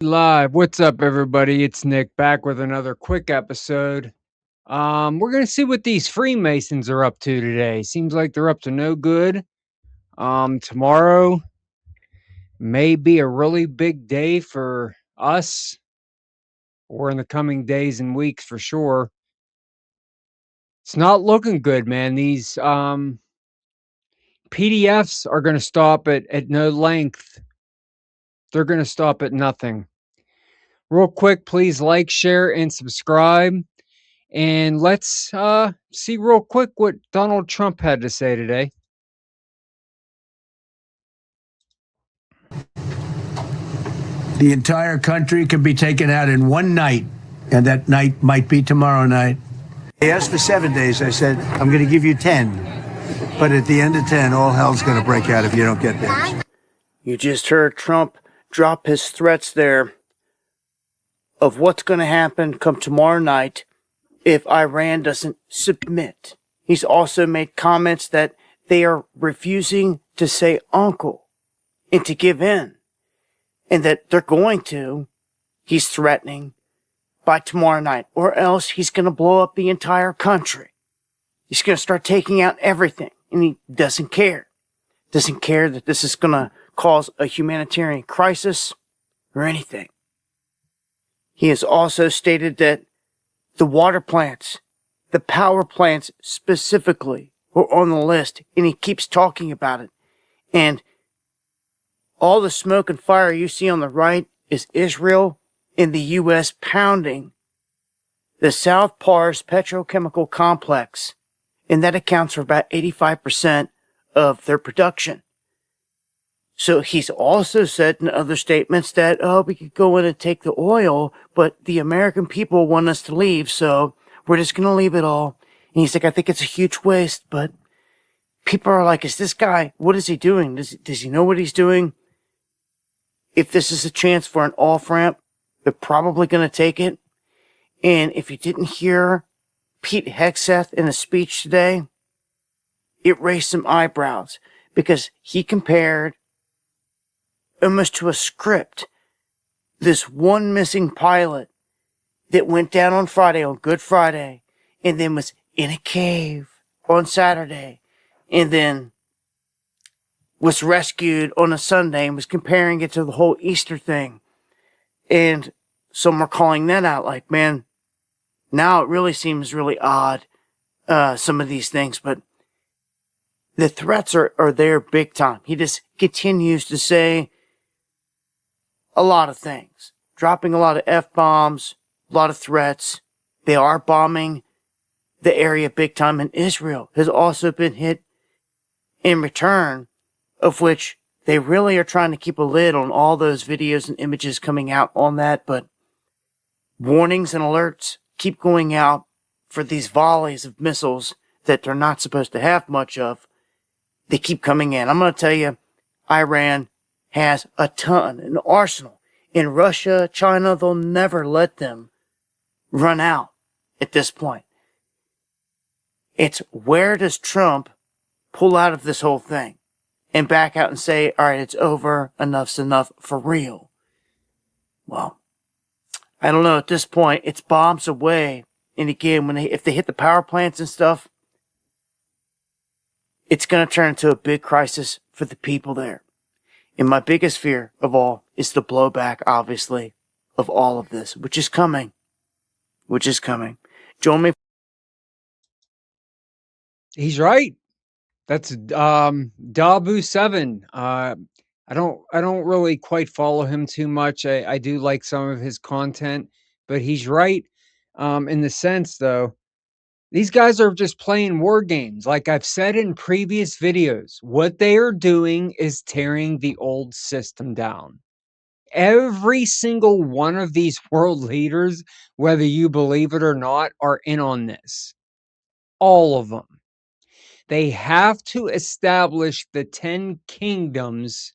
Live. What's up, everybody? It's Nick back with another quick episode. We're gonna see what these Freemasons are up to today. Seems like they're up to no good. Tomorrow may be a really big day for us, or in the coming days and weeks for sure. It's not looking good, man. These PDFs are gonna stop at no length. They're gonna stop at nothing. Real quick, please like, share, and subscribe. And let's see real quick what Donald Trump had to say today. The entire country could be taken out in one night, and that night might be tomorrow night. He asked for 7 days. I said, I'm going to give you 10. But at the end of 10, all hell's going to break out if you don't get there. You just heard Trump drop his threats there of what's going to happen come tomorrow night if Iran doesn't submit. He's also made comments that they are refusing to say uncle and to give in, and that they're going to, he's threatening, by tomorrow night, or else he's going to blow up the entire country. He's going to start taking out everything, and he doesn't care. Doesn't care that this is going to cause a humanitarian crisis or anything. He has also stated that the water plants, the power plants specifically, were on the list, and he keeps talking about it. And all the smoke and fire you see on the right is Israel and the U.S. pounding the South Pars petrochemical complex, and that accounts for about 85% of their production. So he's also said in other statements that, we could go in and take the oil, but the American people want us to leave, so we're just going to leave it all. And he's like, I think it's a huge waste, but people are like, is this guy, what is he doing? Does he know what he's doing? If this is a chance for an off-ramp, they're probably going to take it. And if you didn't hear Pete Hegseth in a speech today, it raised some eyebrows because he compared almost to a script this one missing pilot that went down on Friday, on Good Friday, and then was in a cave on Saturday, and then was rescued on a Sunday, and was comparing it to the whole Easter thing. And some are calling that out like, man, now it really seems really odd, some of these things, but the threats are there big time. He just continues to say a lot of things, dropping a lot of F-bombs, a lot of threats. They are bombing the area big time, and Israel has also been hit in return, of which they really are trying to keep a lid on all those videos and images coming out on that, but warnings and alerts keep going out for these volleys of missiles that they're not supposed to have much of. They keep coming in. I'm going to tell you, Iran has a ton, an arsenal. In Russia, China, they'll never let them run out at this point. It's where does Trump pull out of this whole thing and back out and say, all right, it's over, enough's enough for real? Well, I don't know. At this point, it's bombs away. And again, if they hit the power plants and stuff, it's going to turn into a big crisis for the people there. And my biggest fear of all is the blowback, obviously, of all of this, which is coming. Join me. He's right. That's Daboo7. I don't really quite follow him too much. I do like some of his content, but he's right in the sense though. These guys are just playing war games. Like I've said in previous videos, what they are doing is tearing the old system down. Every single one of these world leaders, whether you believe it or not, are in on this. All of them. They have to establish the 10 kingdoms.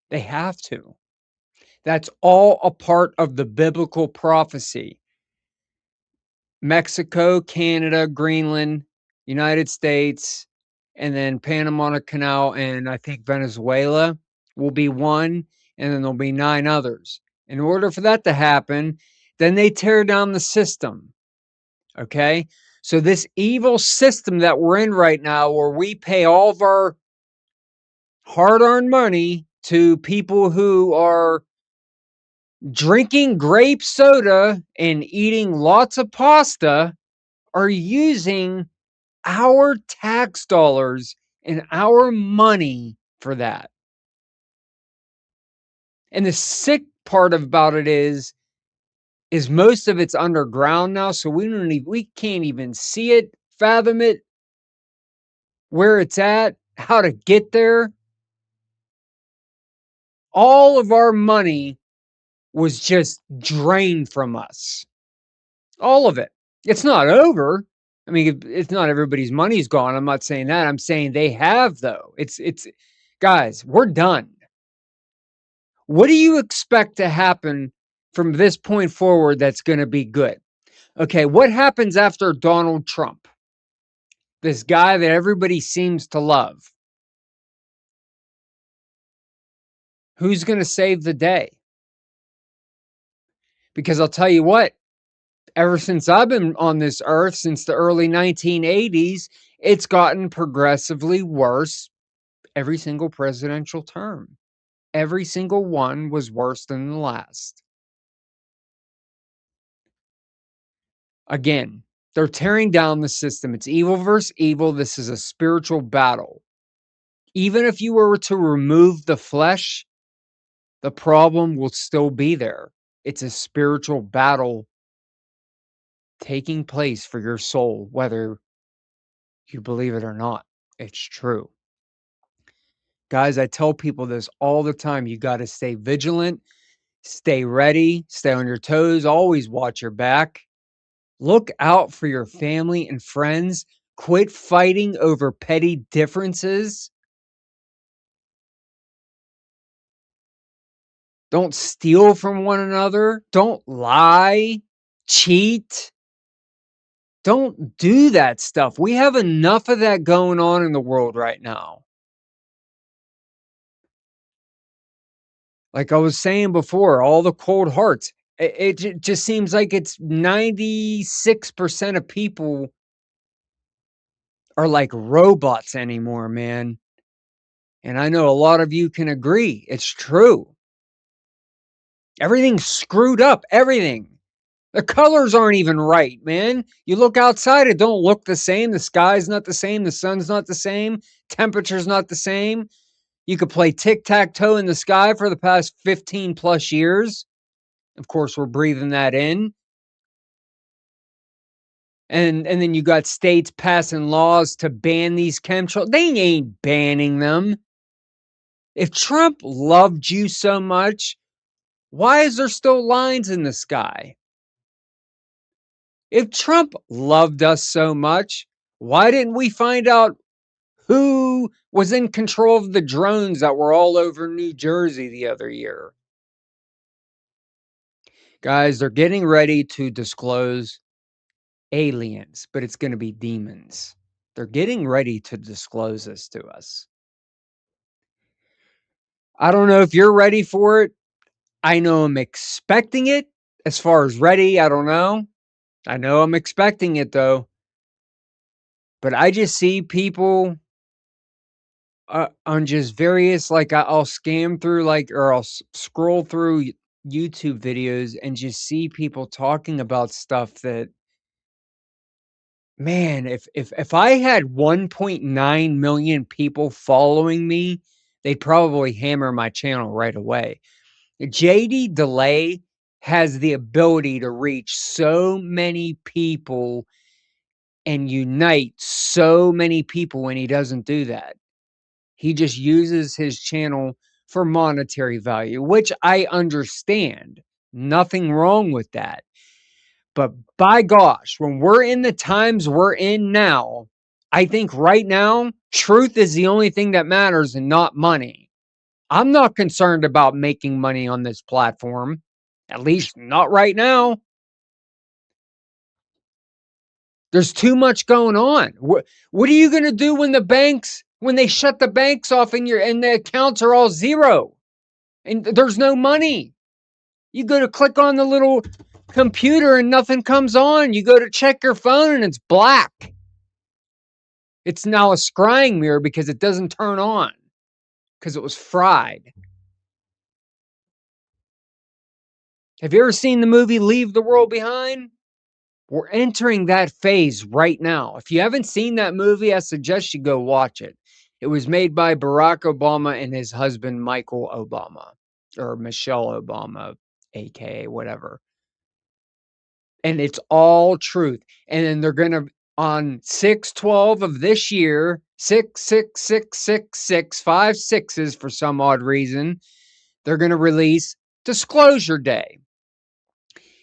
They have to. That's all a part of the biblical prophecy. Mexico, Canada, Greenland, United States, and then Panama Canal, and I think Venezuela will be one, and then there'll be 9 others. In order for that to happen, then they tear down the system. Okay? So this evil system that we're in right now, where we pay all of our hard-earned money to people who are drinking grape soda and eating lots of pasta, are using our tax dollars and our money for that. And the sick part about it is most of it's underground now, so we can't even see it, fathom it, where it's at, how to get there. All of our money was just drained from us. All of it. It's not over. I mean, it's not everybody's money's gone. I'm not saying that. I'm saying they have, though. It's guys, we're done. What do you expect to happen from this point forward that's going to be good? Okay, what happens after Donald Trump? This guy that everybody seems to love. Who's going to save the day? Because I'll tell you what, ever since I've been on this earth, since the early 1980s, it's gotten progressively worse every single presidential term. Every single one was worse than the last. Again, they're tearing down the system. It's evil versus evil. This is a spiritual battle. Even if you were to remove the flesh, the problem will still be there. It's a spiritual battle taking place for your soul, whether you believe it or not. It's true. Guys, I tell people this all the time. You got to stay vigilant, stay ready, stay on your toes, always watch your back. Look out for your family and friends. Quit fighting over petty differences. Don't steal from one another. Don't lie, cheat. Don't do that stuff. We have enough of that going on in the world right now. Like I was saying before, all the cold hearts. It just seems like it's 96% of people are like robots anymore, man. And I know a lot of you can agree. It's true. Everything's screwed up. Everything. The colors aren't even right, man. You look outside, it don't look the same. The sky's not the same. The sun's not the same. Temperature's not the same. You could play tic-tac-toe in the sky for the past 15 plus years. Of course, we're breathing that in. And then you got states passing laws to ban these chemtrails. They ain't banning them. If Trump loved you so much, why is there still lines in the sky? If Trump loved us so much, why didn't we find out who was in control of the drones that were all over New Jersey the other year? Guys, they're getting ready to disclose aliens, but it's going to be demons. They're getting ready to disclose this to us. I don't know if you're ready for it. I know I'm expecting it. As far as ready, I don't know. I know I'm expecting it though. But I just see people on just various, like I'll scan through, like, or I'll scroll through YouTube videos and just see people talking about stuff that, man, if I had 1.9 million people following me, they'd probably hammer my channel right away. JD Delay has the ability to reach so many people and unite so many people when he doesn't do that. He just uses his channel for monetary value, which I understand. Nothing wrong with that. But by gosh, when we're in the times we're in now, I think right now, truth is the only thing that matters and not money. I'm not concerned about making money on this platform, at least not right now. There's too much going on. What are you going to do when they shut the banks off and the accounts are all zero and there's no money? You go to click on the little computer and nothing comes on. You go to check your phone and it's black. It's now a scrying mirror because it doesn't turn on because it was fried. Have you ever seen the movie Leave the World Behind? We're entering that phase right now. If you haven't seen that movie, I suggest you go watch it. It was made by Barack Obama and his husband, Michael Obama, or Michelle Obama, aka whatever. And it's all truth. And then they're going to, on 6/12 of this year, 66666, 5 sixes for some odd reason, they're going to release Disclosure Day.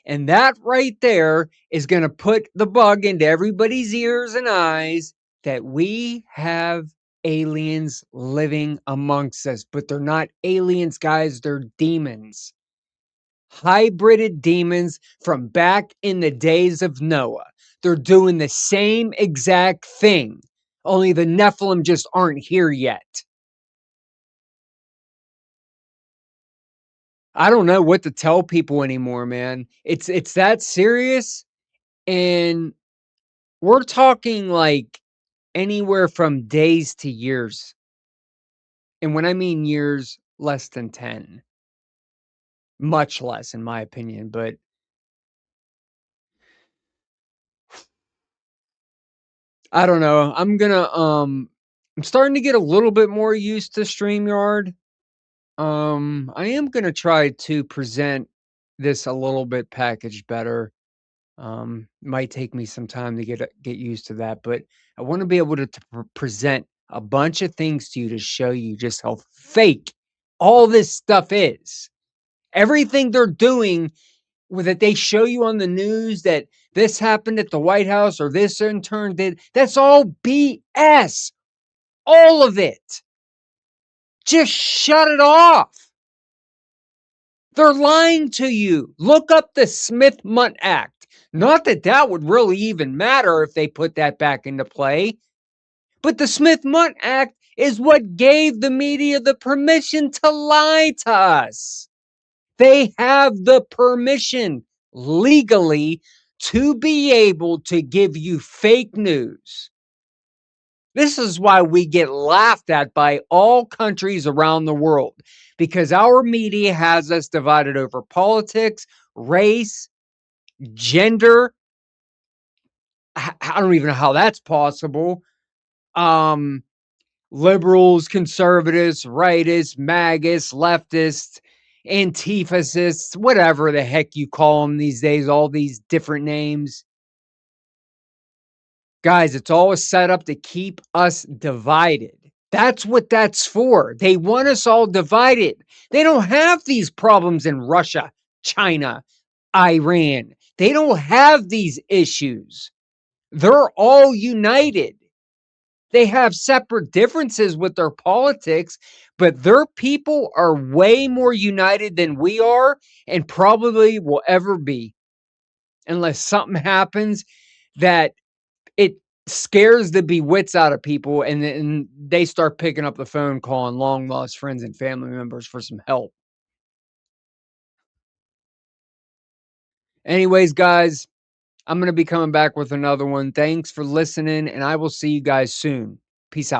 And that right there is going to put the bug into everybody's ears and eyes that we have aliens living amongst us. But they're not aliens, guys. They're demons. Hybrided demons from back in the days of Noah. They're doing the same exact thing. Only the Nephilim just aren't here yet. I don't know what to tell people anymore, man. It's that serious. And we're talking like anywhere from days to years. And when I mean years, less than 10. Much less, in my opinion. But I don't know. I'm starting to get a little bit more used to StreamYard. I am gonna try to present this a little bit packaged better. Might take me some time to get used to that, but I want to be able to present a bunch of things to you to show you just how fake all this stuff is. Everything they're doing that they show you on the news that this happened at the White House or this intern did, that's all BS. All of it. Just shut it off. They're lying to you. Look up the Smith-Mundt Act. Not that that would really even matter if they put that back into play. But the Smith-Mundt Act is what gave the media the permission to lie to us. They have the permission legally to be able to give you fake news. This is why we get laughed at by all countries around the world, because our media has us divided over politics, race, gender. I don't even know how that's possible. Liberals, conservatives, rightists, MAGIsts, leftists, antifacists, whatever the heck you call them these days, all these different names. Guys, it's always set up to keep us divided. That's what that's for. They want us all divided. They don't have these problems in Russia, China, Iran. They don't have these issues. They're all united. They have separate differences with their politics, but their people are way more united than we are and probably will ever be. Unless something happens that it scares the bewits out of people and then they start picking up the phone calling long lost friends and family members for some help. Anyways, guys, I'm going to be coming back with another one. Thanks for listening, and I will see you guys soon. Peace out.